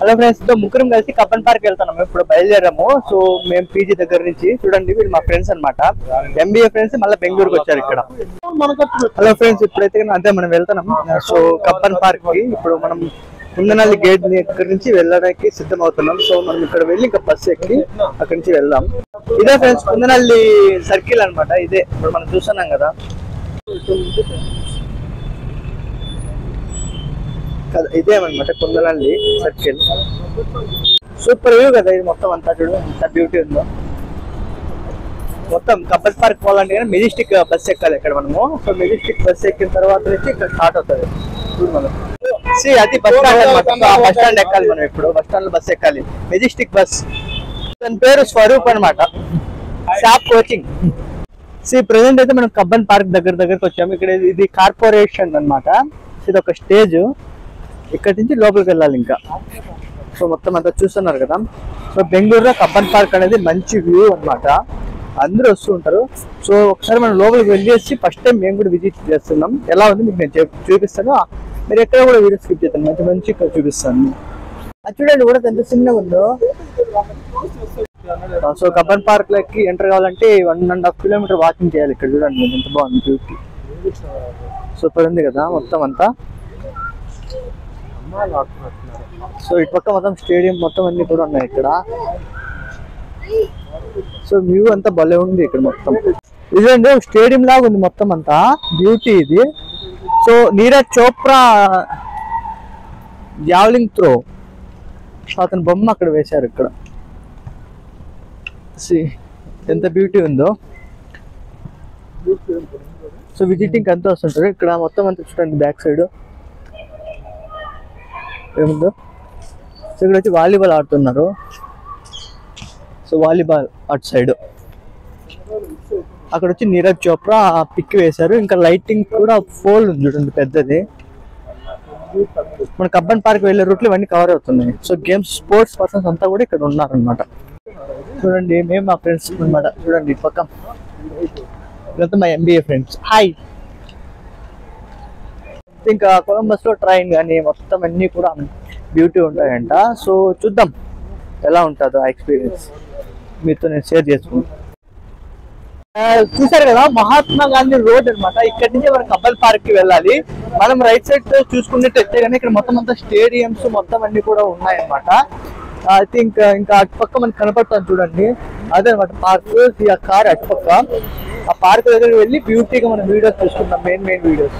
Hello friends, తో ముగ్గురం కలిసి కబ్బన్ పార్క్ వెళ్తున్నాము. ఇప్పుడు బయలుదేరాము. సో మేము పీజీ దగ్గర నుంచి చూడండి, వీళ్ళు మా ఫ్రెండ్స్ అనమాట, ఎంబీఏ ఫ్రెండ్స్. మళ్ళీ బెంగళూరుకి వచ్చారు ఇక్కడ. హలో ఫ్రెండ్స్, ఇప్పుడైతే అదే మనం వెళ్తున్నాం. సో కబ్బన్ పార్క్ కి ఇప్పుడు మనం కుందనల్లి గేట్ దగ్గర నుంచి వెళ్ళడానికి సిద్ధం అవుతున్నాం. సో మనం ఇక్కడ వెళ్ళి ఇంకా బస్సు ఎక్కి అక్కడి నుంచి వెళ్దాం. ఇదే ఫ్రెండ్స్ కుందనల్లి సర్కిల్ అనమాట. ఇదే ఇప్పుడు మనం చూస్తున్నాం కదా, ఇదే అనమాట కుందనల్లి సర్కిల్. సూపర్ వ్యూ కదా ఇది మొత్తం అంతా. చూడు ఎంత బ్యూటీ ఉందో. మొత్తం కబ్బన్ పార్క్ పోవాలంటే మెజెస్టిక్ బస్ ఎక్కాలి ఇక్కడ మనము. సో మెజెస్టిక్ బస్ ఎక్కిన తర్వాత నుంచి ఇక్కడ స్టార్ట్ అవుతుంది. చూడు మనం అది బస్ స్టాండ్ అనమాట. బస్ స్టాండ్ ఎక్కాలి మనం. ఇప్పుడు బస్ స్టాండ్ లో బస్ ఎక్కాలి, మెజెస్టిక్ బస్. దాని పేరు స్వరూప్ అనమాట, షాప్ కోచింగ్. ప్రెసెంట్ అయితే మనం కబ్బన్ పార్క్ దగ్గరకు వచ్చాము. ఇక్కడ ఇది కార్పొరేషన్ అనమాట. ఇది ఒక స్టేజ్. ఇక్కడ నుంచి లోపలికి వెళ్ళాలి ఇంకా. సో మొత్తం అంతా చూస్తున్నారు కదా. సో బెంగళూరులో కబ్బన్ పార్క్ అనేది మంచి వ్యూ అనమాట. అందరూ వస్తూ ఉంటారు. సో ఒకసారి మనం లోపలికి వెళ్ళేసి ఫస్ట్ టైం మేము కూడా విజిట్ చేస్తున్నాం. ఎలా ఉంది మీకు నేను చూపిస్తాను. మీరు ఎక్కడ కూడా వీడియో స్కిప్ చేస్తాను, మంచి మంచి ఇక్కడ చూపిస్తాను. అది చూడండి కూడా ఎంత చిన్నగా ఉందో. సో కబ్బన్ పార్క్ లోకి ఎంటర్ కావాలంటే 1.5 కిలోమీటర్ వాకింగ్ చేయాలి. ఇక్కడ చూడండి ఎంత బాగుంది బ్యూటీ. సూపర్ ఉంది కదా మొత్తం అంతా. సో ఇటు పక్క మొత్తం స్టేడియం మొత్తం అన్ని కూడా ఉన్నాయి ఇక్కడ. సో వ్యూ అంతా భలే ఉంది ఇక్కడ మొత్తం. ఇదండి స్టేడియం లాగా ఉంది మొత్తం అంతా, బ్యూటీ ఇది. So Neeraj Chopra javelin throw అతని బొమ్మ అక్కడ వేశారు ఇక్కడ. ఎంత బ్యూటీ ఉందో. సో విజిటింగ్ అంతా వస్తుంటారు ఇక్కడ మొత్తం అంతా. చూడండి బ్యాక్ సైడ్ ఏముందో. సో ఇక్కడ వచ్చి వాలీబాల్ ఆడుతున్నారు. సో వాలీబాల్ అటు సైడ్. అక్కడ వచ్చి నీరజ్ చోప్రా పిక్ వేశారు. ఇంకా లైటింగ్ కూడా పోల్ ఉంది చూడండి పెద్దది. మన కబ్బన్ పార్క్ వెళ్ళే రూట్లు ఇవన్నీ కవర్ అవుతున్నాయి. సో గేమ్స్ స్పోర్ట్స్ పర్సన్స్ అంతా కూడా ఇక్కడ ఉన్నారనమాట. చూడండి మేము మా ఫ్రెండ్స్ అనమాట. చూడండి ఇటు పక్క ఇదంతా మా ఎంబీఏ ఫ్రెండ్స్. హాయ్. ఇంకా కొలంబస్ లో ట్రైన్ కానీ మొత్తం అన్ని కూడా బ్యూటీ ఉంటాయంట. సో చూద్దాం ఎలా ఉంటుందో ఆ ఎక్స్పీరియన్స్ మీతో నేను షేర్ చేసుకుంటాను. చూసారు కదా మహాత్మా గాంధీ రోడ్ అనమాట. ఇక్కడ నుంచి మనం కబ్బన్ పార్క్ కి వెళ్ళాలి. మనం రైట్ సైడ్ చూసుకున్నట్టయితే కానీ ఇక్కడ మొత్తం అంతా స్టేడియంస్ మొత్తం అన్ని కూడా ఉన్నాయన్నమాట. ఐ థింక్ ఇంకా అటు పక్క మనకి కనపడుతుంది చూడండి, అదే అనమాట పార్క్. ఆ కార్ అటు పక్క. ఆ పార్క్ దగ్గరికి వెళ్ళి బ్యూటీగా మనం వీడియోస్ చూసుకుందాం, మెయిన్ వీడియోస్.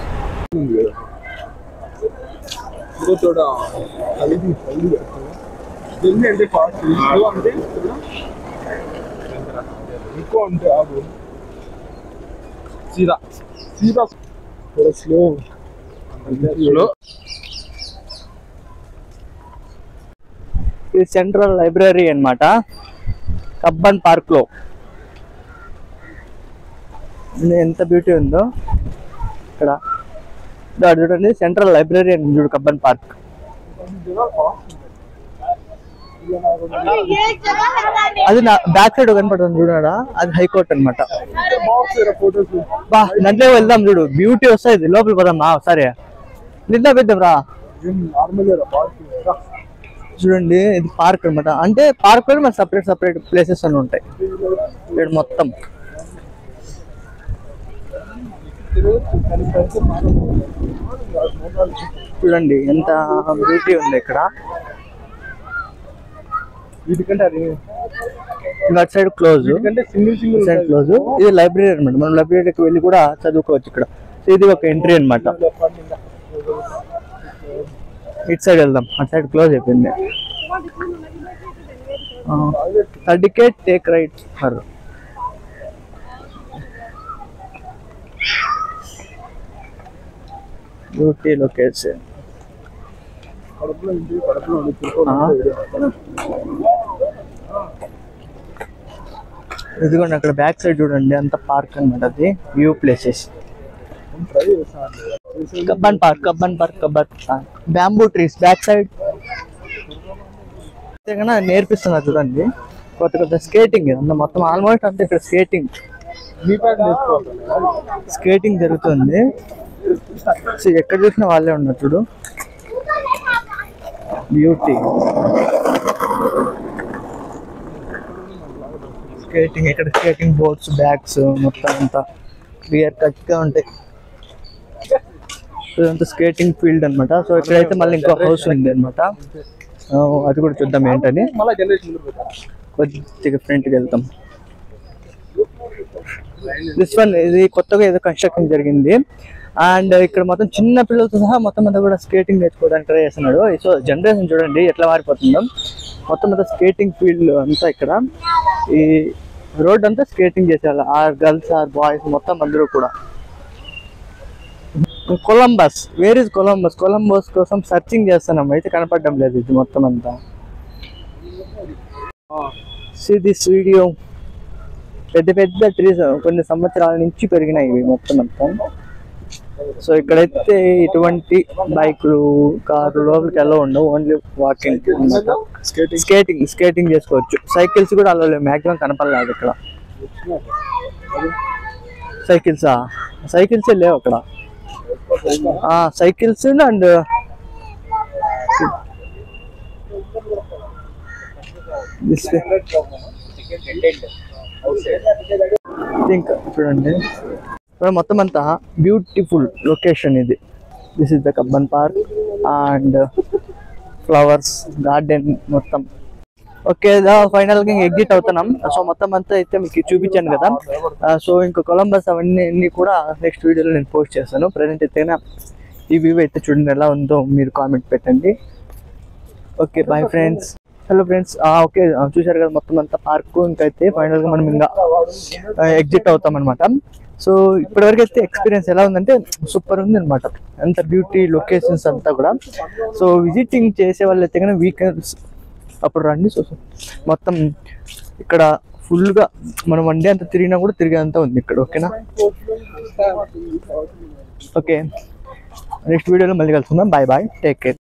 ఇది సెంట్రల్ లైబ్రరీ అన్నమాట కబ్బన్ పార్క్ లో. ఎంత బ్యూటీ ఉందో ఇక్కడ. చూడండి సెంట్రల్ లైబ్రరీ అని చూడు కబ్బన్ పార్క్. అది నా బ్యాక్ సైడ్ కనపడుతుంది చూడడా, అది హైకోర్ట్ అనమాట. బా దాంట్లో వెళ్దాం చూడు, బ్యూటీ వస్తాయి. లోపలికి పోదాం సరే, నిద్ర పెద్దాం రా. చూడండి ఇది పార్క్ అనమాట. అంటే పార్క్ లో మన సపరేట్ ప్లేసెస్ అని ఉంటాయి ఇక్కడ మొత్తం. చూడండి ఎంత బ్యూటీ ఉంది ఇక్కడ. అటు సైడ్ క్లోజ్, సైడ్ క్లోజ్. ఇది లైబ్రరీ అనమాట. మనం లైబ్రరీకి వెళ్ళి కూడా చదువుకోవచ్చు ఇక్కడ. ఇది ఒక ఎంట్రీ అనమాట. ఇటు సైడ్ వెళ్దాం, అటు సైడ్ క్లోజ్ అయిపోయింది. Ticket take right for. Beauty location. ఇదిగోండి అక్కడ బ్యాక్ సైడ్ చూడండి అంత పార్క్ అనమాట. అది view places. Cubbon park bamboo trees back side నేర్పిస్తున్నారు చూడండి. కొత్త స్కేటింగ్ అంతా మొత్తం ఆల్మోస్ట్ అంతా ఇక్కడ స్కేటింగ్ జరుగుతుంది. ఎక్కడ చూసినా వాళ్ళే ఉన్నారు చూడు. బ్యూటీ స్కేటింగ్, ఇక్కడ స్కేటింగ్ బోర్డ్స్, బ్యాగ్స్ మొత్తం అంతా క్లియర్ కట్గా ఉంటాయి. ఇదంతా స్కేటింగ్ ఫీల్డ్ అనమాట. సో ఇక్కడైతే మళ్ళీ ఇంకో హౌస్ ఉంది అనమాట, అది కూడా చూద్దాం ఏంటని. కొద్దిగా ఫ్రంట్కి వెళ్తాం. దిస్ వన్ ఇది కొత్తగా ఏదో కన్స్ట్రక్షన్ జరిగింది. అండ్ ఇక్కడ మొత్తం చిన్న పిల్లలతో సహా మొత్తం అంతా కూడా స్కేటింగ్ నేర్చుకోవడానికి ట్రై చేస్తున్నాడు. సో జనరేషన్ చూడండి ఎట్లా మారిపోతుందో. మొత్తం అంతా స్కేటింగ్ ఫీల్డ్ అంతా, ఇక్కడ ఈ రోడ్ అంతా స్కేటింగ్ చేసేవాళ్ళు, ఆర్ గర్ల్స్ ఆర్ బాయ్స్ మొత్తం అందరూ కూడా. Columbus, where is Columbus? Columbus కోసం సర్చింగ్ చేస్తున్నాం, అయితే కనపడడం లేదు ఇది మొత్తం అంతా. See this video. పెద్ద పెద్ద ట్రీస్ కొన్ని సంవత్సరాల నుంచి పెరిగినాయి ఇవి మొత్తం అంతా. సో ఇక్కడైతే ఇటువంటి బైకులు, కార్లు లోపలికి ఎలా ఉండవు, ఓన్లీ వాకింగ్ అనమాట. స్కేటింగ్ చేసుకోవచ్చు. సైకిల్స్ కూడా అలా లేవు, మ్యాక్సిమం కనపడలేదు ఇక్కడ. సైకిల్స్ లేవు అక్కడ. సైకిల్స్ అండ్ ఇంకా చూడండి మొత్తం అంతా బ్యూటిఫుల్ లొకేషన్ ఇది. This is the Cubbon park and flowers garden మొత్తం. ఓకే, ఫైనల్గా ఎగ్జిట్ అవుతున్నాం. సో మొత్తం అంతా అయితే మీకు చూపించాను కదా. సో ఇంకా కొలంబస్ అవన్నీ కూడా నెక్స్ట్ వీడియోలో నేను పోస్ట్ చేస్తాను. ప్రజెంట్ అయితే ఈ వ్యూ అయితే చూడండి ఎలా ఉందో మీరు కామెంట్ పెట్టండి. Okay, bye friends. Hello friends. Okay, చూసారు కదా మొత్తం అంతా పార్క్. ఇంకైతే ఫైనల్గా మనం ఇంకా ఎగ్జిట్ అవుతాం అనమాట. సో ఇప్పటివరకు అయితే ఎక్స్పీరియన్స్ ఎలా ఉందంటే సూపర్ ఉంది అనమాట. అంత బ్యూటీ లొకేషన్స్ అంతా కూడా. సో విజిటింగ్ చేసే వాళ్ళు అయితే కానీ వీకెండ్స్ అప్పుడు రండి. సో మొత్తం ఇక్కడ ఫుల్గా మనం వన్ డే అంతా తిరిగినా కూడా తిరిగేంత ఉంది ఇక్కడ. ఓకేనా? ఓకే, నెక్స్ట్ వీడియోలో మళ్ళీ కలుసుకుందాం. Bye bye, take care.